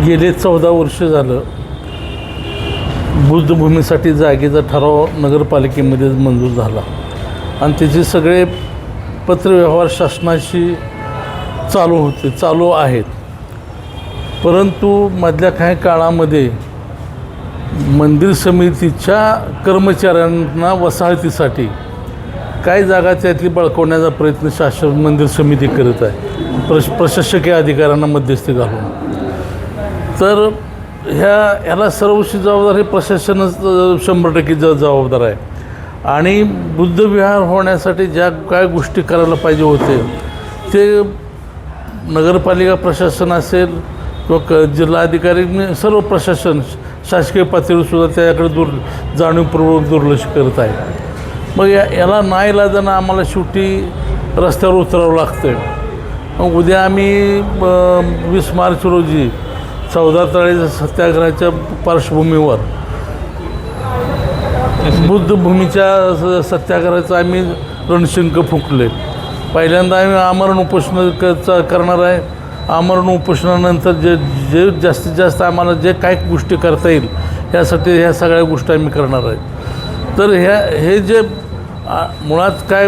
गेले 14 वर्ष झालं बुद्धभूमीसाठी जागेचा ठराव नगरपालिकेमध्ये मंजूर झाला आणि त्याचे सगळे पत्रव्यवहार शासनाशी चालू आहेत. परंतु मधल्या काही काळामध्ये मंदिर समितीच्या कर्मचाऱ्यांना वसाहतीसाठी काही जागा त्यातली बळकवण्याचा प्रयत्न शासन मंदिर समिती करत आहे, प्रशासकीय अधिकाऱ्यांना मध्यस्थी घालून. तर ह्याला सर्वस्वी जबाबदार हे प्रशासनच 100% जबाबदार आहे. आणि बुद्धविहार होण्यासाठी ज्या काय गोष्टी करायला पाहिजे होते ते नगरपालिका प्रशासन असेल किंवा जिल्हाधिकारी सर्व प्रशासन शासकीय पातळीवरसुद्धा त्याकडे जाणीवपूर्वक दुर्लक्ष करत आहे. मग याला नाईलाजानं आम्हाला शेवटी रस्त्यावर उतरावं लागतं आहे. मग उद्या आम्ही 20 मार्च रोजी 14 तळेच्या सत्याग्रहाच्या पार्श्वभूमीवर बुद्धभूमीच्या सत्याग्रहाचं आम्ही रणशिंग फुंकले. पहिल्यांदा आम्ही आमरण उपोषण करणार आहे. आमरण उपोषणानंतर जे जास्तीत जास्त आम्हाला जे काही गोष्टी करता येईल यासाठी ह्या सगळ्या गोष्टी आम्ही करणार आहे. तर हे जे मुळात काय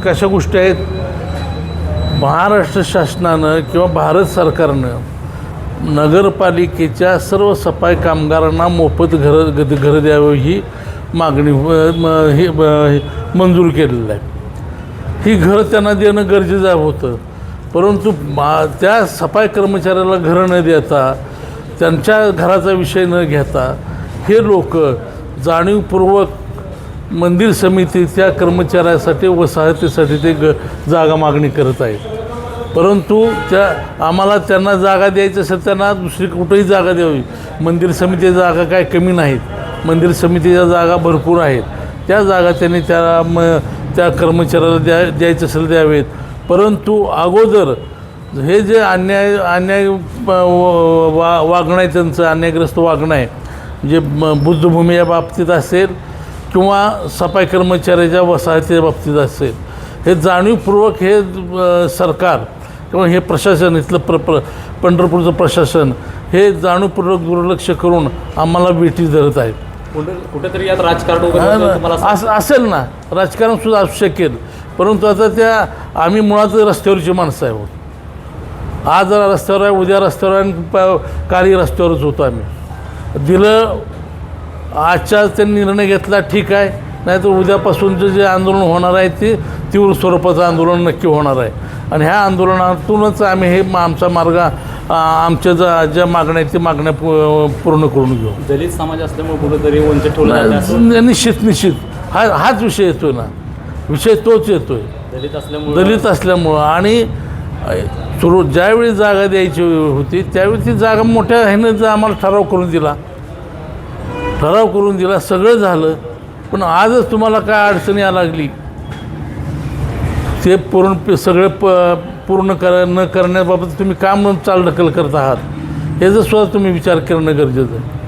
कशा गोष्टी आहेत, महाराष्ट्र शासनानं किंवा भारत सरकारनं नगरपालिकेच्या सर्व सफाई कामगारांना मोफत घरं द्यावं ही मागणी मंजूर केलेलं आहे. ही घरं त्यांना देणं गरजेचं होतं. परंतु त्या सफाई कर्मचाऱ्याला घरं न देता, त्यांच्या घराचा विषय न घेता हे लोक जाणीवपूर्वक मंदिर समितीच्या कर्मचाऱ्यासाठी वसाहतीसाठी ते जागा मागणी करत आहेत. परंतु आम्हाला त्यांना जागा द्यायचं असेल त्यांना दुसरी कुठेही जागा द्यावी. मंदिर समितीच्या जागा काय कमी नाहीत, मंदिर समितीच्या जागा भरपूर आहेत. त्या जागा त्यांनी त्या कर्मचाऱ्याला द्यायचं असेल द्यावेत. परंतु अगोदर हे जे अन्याय वागणं आहे, त्यांचं अन्यायग्रस्त वागणं आहे, जे बुद्धभूमी या बाबतीत असेल किंवा सफाई कर्मचाऱ्याच्या वसाहतीच्या बाबतीत असेल, हे जाणीवपूर्वक हे सरकार किंवा हे प्रशासन इथलं पंढरपूरचं प्रशासन हे जाणीवपूर्वक दुर्लक्ष करून आम्हाला बेटी धरत आहेत. कुठेतरी यात राजकारण असेल ना, राजकारणसुद्धा असू शकेल. परंतु आता आम्ही मुळात रस्त्यावरची माणसं आहोत. आज जरा रस्त्यावर आहे, उद्या रस्त्यावर आहे, कालही रस्त्यावरच होतो. आम्ही दिलं आजच्या त्यांनी निर्णय घेतला ठीक आहे, नाहीतर उद्यापासूनचं जे आंदोलन होणार आहे ते तीव्र स्वरूपाचं आंदोलन नक्की होणार आहे. आणि ह्या आंदोलनातूनच आम्ही हे आमचा मार्ग आमच्या ज्या मागण्या आहेत ते मागण्या पूर्ण करून घेऊ. दलित समाज असल्यामुळे कुठेतरी वंचित ठेवलं निश्चित हाच विषय येतोय ना, विषय तोच येतोय दलित असल्यामुळं. आणि ज्यावेळी जागा द्यायची होती त्यावेळी ती जागा मोठ्या ह्यानं आम्हाला ठराव करून दिला सगळं झालं. पण आजच तुम्हाला काय अडचणी यायला लागली ते सगळे पूर्ण न करण्याबाबत तुम्ही काम चालढकल करत आहात, याचा सुद्धा तुम्ही विचार करणं गरजेचं आहे.